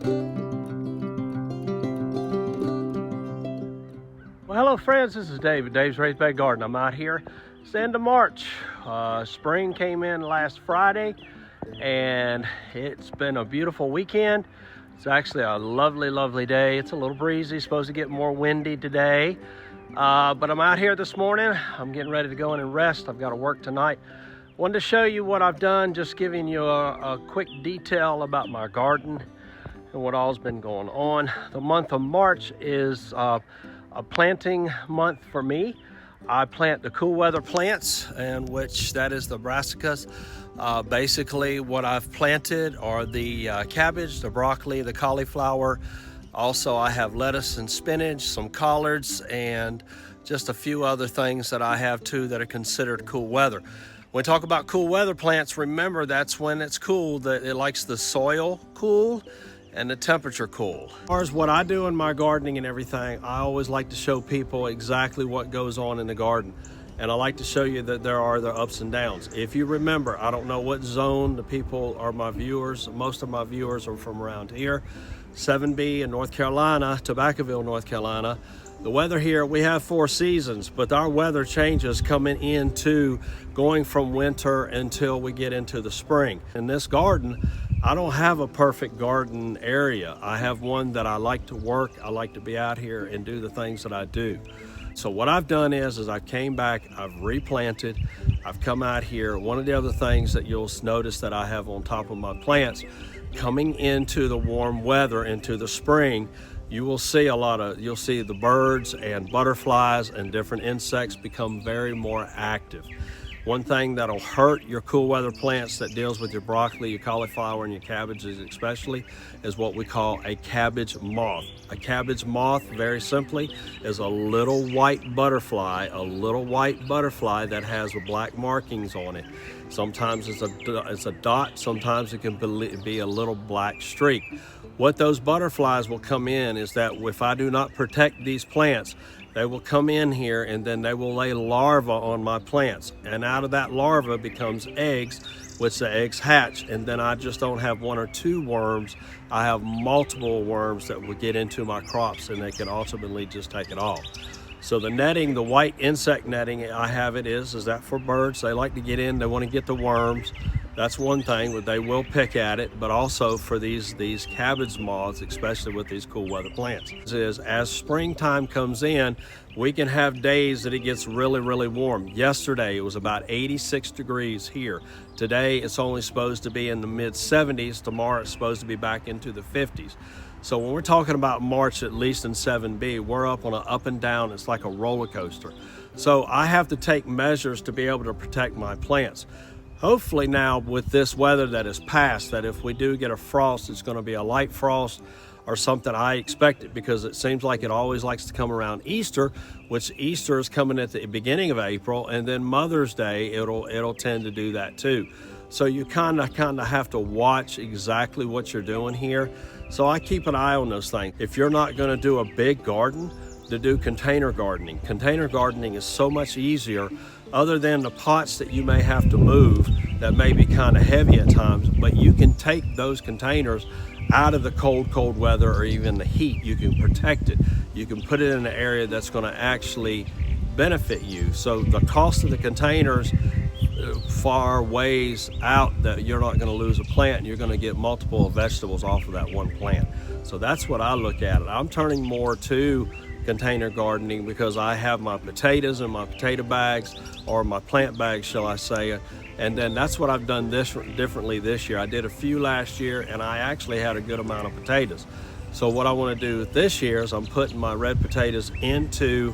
Well, hello friends, this is Dave at Dave's Raised Bed Garden. I'm out here. It's the end of March. Spring came in last Friday and it's been a beautiful weekend. It's actually a lovely day. It's a little breezy, supposed to get more windy today. But I'm out here this morning. I'm getting ready to go in and rest. I've got to work tonight. Wanted to show you what I've done, just giving you a quick detail about my garden and what all's been going on. The month of March is a planting month for me. I plant the cool weather plants, and which that is the brassicas. Basically what I've planted are the cabbage, the broccoli, the cauliflower. Also I have lettuce and spinach, some collards, and just a few other things that I have too that are considered cool weather. When we talk about cool weather plants, remember that's when it's cool, that it likes the soil cool and the temperature cool. As far as what I do in my gardening and everything, I always like to show people exactly what goes on in the garden. And I like to show you that there are the ups and downs. If you remember, I don't know what zone the people are my viewers. Most of my viewers are from around here. 7B in North Carolina, Tobaccoville, North Carolina. The weather here, we have 4 seasons, but our weather changes coming into going from winter until we get into the spring. In this garden, I don't have a perfect garden area. I have one that I like to work. I like to be out here and do the things that I do. So what I've done is I came back, I've replanted, I've come out here. One of the other things that you'll notice that I have on top of my plants, coming into the warm weather, into the spring, you will see you'll see the birds and butterflies and different insects become very more active. One thing that'll hurt your cool weather plants that deals with your broccoli, your cauliflower, and your cabbages especially, is what we call a cabbage moth. A cabbage moth, very simply, is a little white butterfly that has black markings on it. Sometimes it's a dot, sometimes it can be a little black streak. What those butterflies will come in is that if I do not protect these plants, they will come in here and then they will lay larvae on my plants. And out of that larva becomes eggs, which the eggs hatch. And then I just don't have 1 or 2 worms. I have multiple worms that will get into my crops and they can ultimately just take it off. So the netting, the white insect netting I have is that for birds. They like to get in, they want to get the worms. That's one thing, but they will pick at it, but also for these cabbage moths, especially with these cool weather plants. As springtime comes in, we can have days that it gets really warm. Yesterday, it was about 86 degrees here. Today, it's only supposed to be in the mid 70s. Tomorrow, it's supposed to be back into the 50s. So when we're talking about March, at least in 7B, we're up on an up and down. It's like a roller coaster. So I have to take measures to be able to protect my plants. Hopefully now with this weather that has passed, that if we do get a frost, it's going to be a light frost or something. I expect it because it seems like it always likes to come around Easter, which Easter is coming at the beginning of April, and then Mother's Day, it'll tend to do that too. So you kind of have to watch exactly what you're doing here. So I keep an eye on those things. If you're not going to do a big garden, to do container gardening. Container gardening is so much easier, other than the pots that you may have to move that may be kind of heavy at times, but you can take those containers out of the cold weather or even the heat. You can protect it. You can put it in an area that's going to actually benefit you. So the cost of the containers far ways out that you're not going to lose a plant, and you're going to get multiple vegetables off of that one plant. So that's what I look at. I'm turning more to container gardening because I have my potatoes in my potato bags, or my plant bags, shall I say. And then that's what I've done differently this year. I did a few last year and I actually had a good amount of potatoes. So what I want to do this year is I'm putting my red potatoes into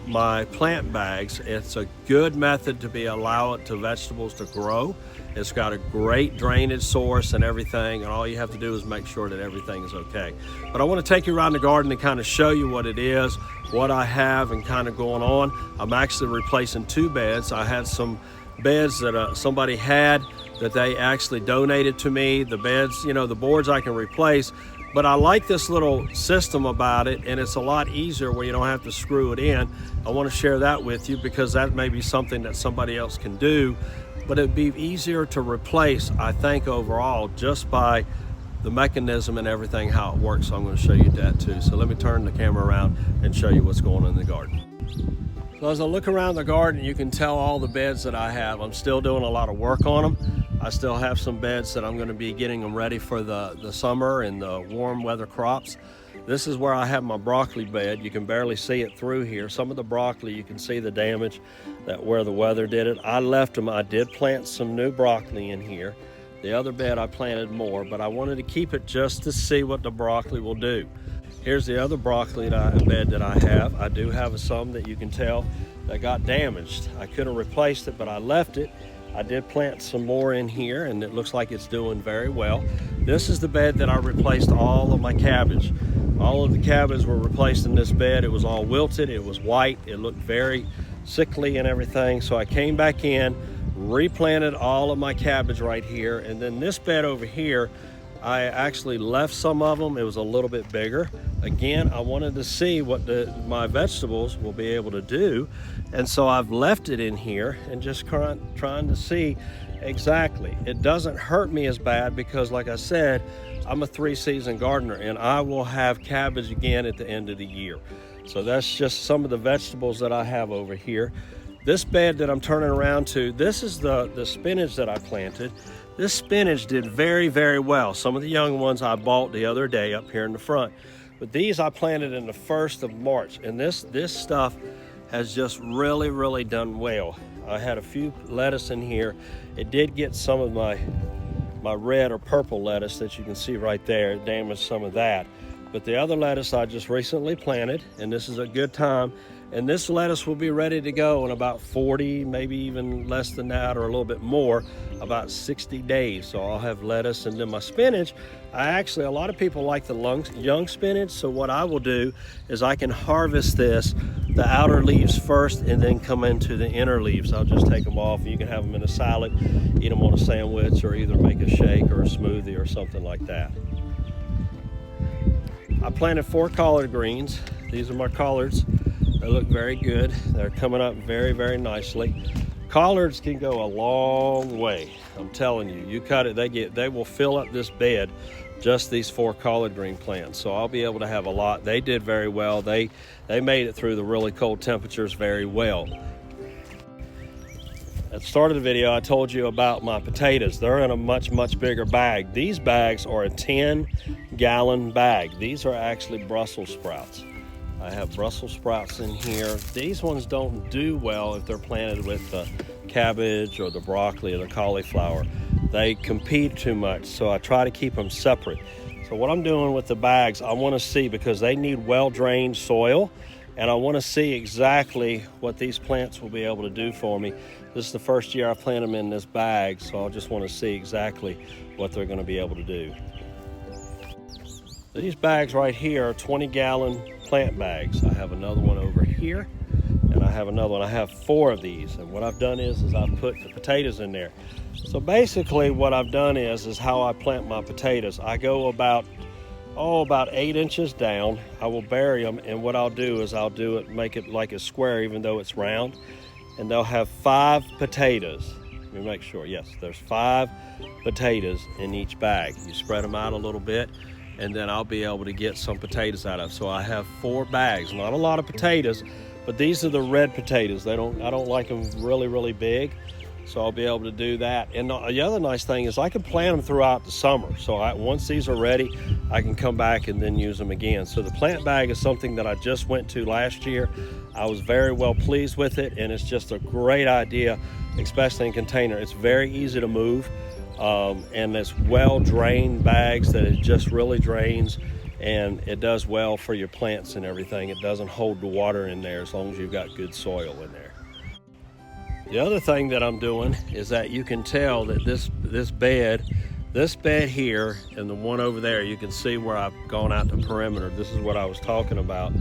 my plant bags. It's a good method to allow it to vegetables to grow. It's got a great drainage source and everything, and all you have to do is make sure that everything is okay. But I want to take you around the garden and kind of show you what it is, what I have and kind of going on. I'm actually replacing 2 beds. I had some beds that somebody had that they actually donated to me. The beds, the boards I can replace, but I like this little system about it, and it's a lot easier where you don't have to screw it in. I want to share that with you because that may be something that somebody else can do, but it'd be easier to replace, I think, overall, just by the mechanism and everything, how it works. So I'm going to show you that too. So let me turn the camera around and show you what's going on in the garden. So as I look around the garden, you can tell all the beds that I have. I'm still doing a lot of work on them. I still have some beds that I'm going to be getting them ready for the summer and the warm weather crops. This is where I have my broccoli bed. You can barely see it through here. Some of the broccoli, you can see the damage that where the weather did it. I left them. I did plant some new broccoli in here. The other bed I planted more, but I wanted to keep it just to see what the broccoli will do. Here's the other broccoli bed that I have. I do have some that you can tell that got damaged. I could have replaced it, but I left it. I did plant some more in here, and it looks like it's doing very well. This is the bed that I replaced all of my cabbage. All of the cabbage were replaced in this bed. It was all wilted, it was white, it looked very sickly and everything. So I came back in, replanted all of my cabbage right here, and then this bed over here, I actually left some of them. It was a little bit bigger. Again, I wanted to see what my vegetables will be able to do. And so I've left it in here and just trying to see exactly. It doesn't hurt me as bad because, like I said, I'm a 3-season gardener and I will have cabbage again at the end of the year. So that's just some of the vegetables that I have over here. This bed that I'm turning around to, this is the spinach that I planted. This spinach did very, very well. Some of the young ones I bought the other day up here in the front. But these I planted in the 1st of March. And this stuff has just really, really done well. I had a few lettuce in here. It did get some of my red or purple lettuce that you can see right there. It damaged some of that. But the other lettuce I just recently planted, and this is a good time. And this lettuce will be ready to go in about 40, maybe even less than that or a little bit more, about 60 days. So I'll have lettuce. And then my spinach, a lot of people like the young spinach. So what I will do is I can harvest the outer leaves first and then come into the inner leaves. I'll just take them off. You can have them in a salad, eat them on a sandwich, or either make a shake or a smoothie or something like that. I planted 4 collard greens. These are my collards. They look very good. They're coming up very, very nicely. Collards can go a long way. I'm telling you, you cut it, they will fill up this bed, just these 4 collard green plants. So I'll be able to have a lot. They did very well. They made it through the really cold temperatures very well. At the start of the video, I told you about my potatoes. They're in a much, much bigger bag. These bags are a 10-gallon bag. These are actually Brussels sprouts. I have Brussels sprouts in here. These ones don't do well if they're planted with the cabbage or the broccoli or the cauliflower. They compete too much, so I try to keep them separate. So what I'm doing with the bags, I want to see, because they need well-drained soil, and I want to see exactly what these plants will be able to do for me. This is the first year I plant them in this bag, so I just want to see exactly what they're going to be able to do. These bags right here are 20-gallon plant bags. I have another one over here, and I have another one. I have 4 of these, and what I've done is I've put the potatoes in there. So basically what I've done is how I plant my potatoes. I go about 8 inches down. I will bury them, and what I'll do is make it like a square even though it's round, and they'll have 5 potatoes. Let me make sure. Yes, there's 5 potatoes in each bag. You spread them out a little bit, and then I'll be able to get some potatoes out of. So I have 4 bags, not a lot of potatoes, but these are the red potatoes. I don't like them really, really big, so I'll be able to do that. And the other nice thing is I can plant them throughout the summer. So once these are ready, I can come back and then use them again. So the plant bag is something that I just went to last year. I was very well pleased with it, and it's just a great idea, especially in container. It's very easy to move. And it's well-drained bags that it just really drains, and it does well for your plants and everything. It doesn't hold the water in there as long as you've got good soil in there. The other thing that I'm doing is that you can tell that this bed here and the one over there, you can see where I've gone out the perimeter. This is what I was talking about.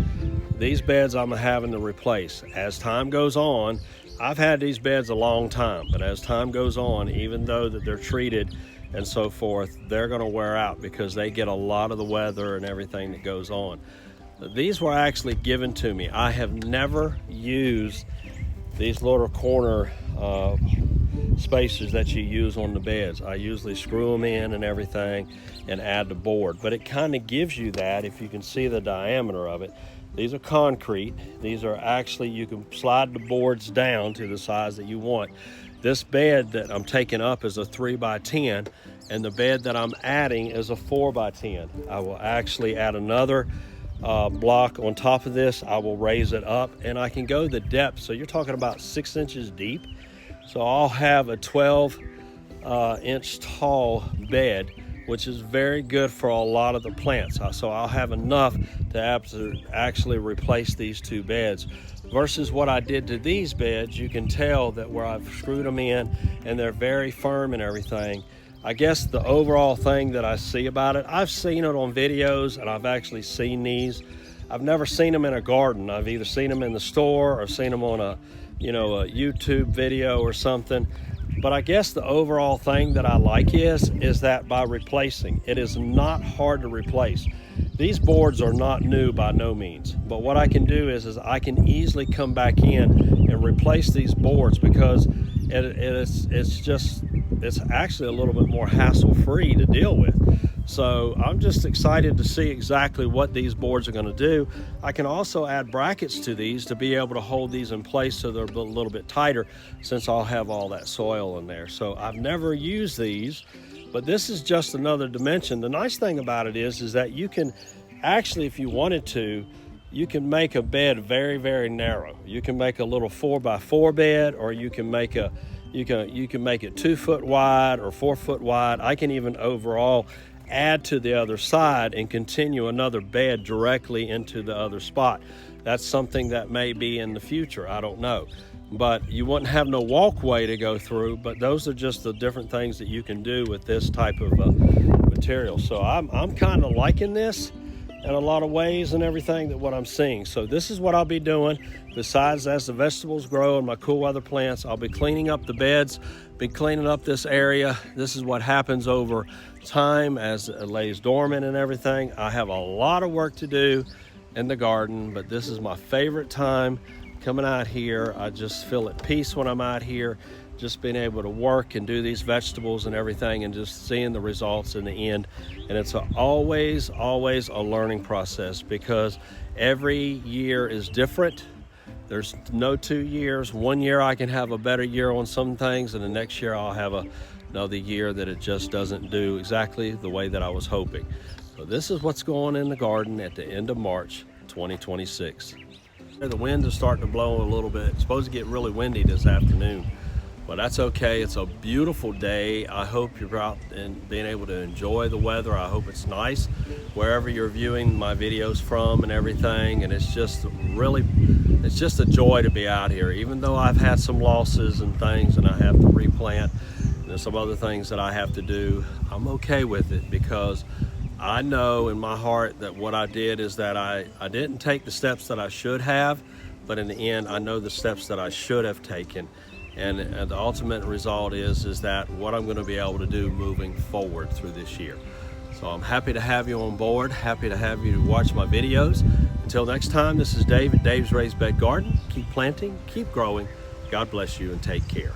These beds I'm having to replace. As time goes on, I've had these beds a long time, but as time goes on, even though that they're treated and so forth, they're going to wear out because they get a lot of the weather and everything that goes on. These were actually given to me. I have never used these little corner spacers that you use on the beds. I usually screw them in and everything and add the board, but it kind of gives you that. If you can see the diameter of it, these are concrete. These are actually, you can slide the boards down to the size that you want. This bed that I'm taking up is a 3x10, and the bed that I'm adding is a 4x10. I will actually add another block on top of this. I will raise it up, and I can go the depth. So you're talking about 6 inches deep. So I'll have a 12 inch tall bed, which is very good for a lot of the plants. So I'll have enough to actually replace these two beds. Versus what I did to these beds, you can tell that where I've screwed them in and they're very firm and everything. I guess the overall thing that I see about it, I've seen it on videos and I've actually seen these. I've never seen them in a garden. I've either seen them in the store or seen them on a YouTube video or something. But I guess the overall thing that I like is that by replacing, it is not hard to replace. These boards are not new by no means, but what I can do is I can easily come back in and replace these boards, because it's actually a little bit more hassle-free to deal with. So I'm just excited to see exactly what these boards are going to do. I can also add brackets to these to be able to hold these in place so they're a little bit tighter, since I'll have all that soil in there. So I've never used these, but this is just another dimension. The nice thing about it is that you can actually, if you wanted to, you can make a bed very, very narrow. You can make a little 4x4 bed, or you can make it 2 foot wide or 4 foot wide. I can even overall add to the other side and continue another bed directly into the other spot. That's something that may be in the future, I don't know. But you wouldn't have no walkway to go through, but those are just the different things that you can do with this type of material. So I'm kind of liking this in a lot of ways and everything, that what I'm seeing. So this is what I'll be doing. Besides, as the vegetables grow and my cool weather plants, I'll be cleaning up the beds, be cleaning up this area. This is what happens over time as it lays dormant and everything. I have a lot of work to do in the garden, but this is my favorite time coming out here. I just feel at peace when I'm out here, just being able to work and do these vegetables and everything, and just seeing the results in the end. And it's always a learning process, because every year is different. There's no 2 years. 1 year I can have a better year on some things, and the next year I'll have another year that it just doesn't do exactly the way that I was hoping. So this is what's going in the garden at the end of March 2026. The wind is starting to blow a little bit. It's supposed to get really windy this afternoon, but that's okay. It's a beautiful day. I hope you're out and being able to enjoy the weather. I hope it's nice wherever you're viewing my videos from and everything. And it's just a joy to be out here. Even though I've had some losses and things, and I have to replant, and there's some other things that I have to do, I'm okay with it, because I know in my heart that what I did is that I didn't take the steps that I should have, but in the end, I know the steps that I should have taken. And the ultimate result is that what I'm going to be able to do moving forward through this year. So I'm happy to have you on board, happy to have you watch my videos. Until next time, this is Dave at Dave's Raised Bed Garden. Keep planting, keep growing. God bless you, and take care.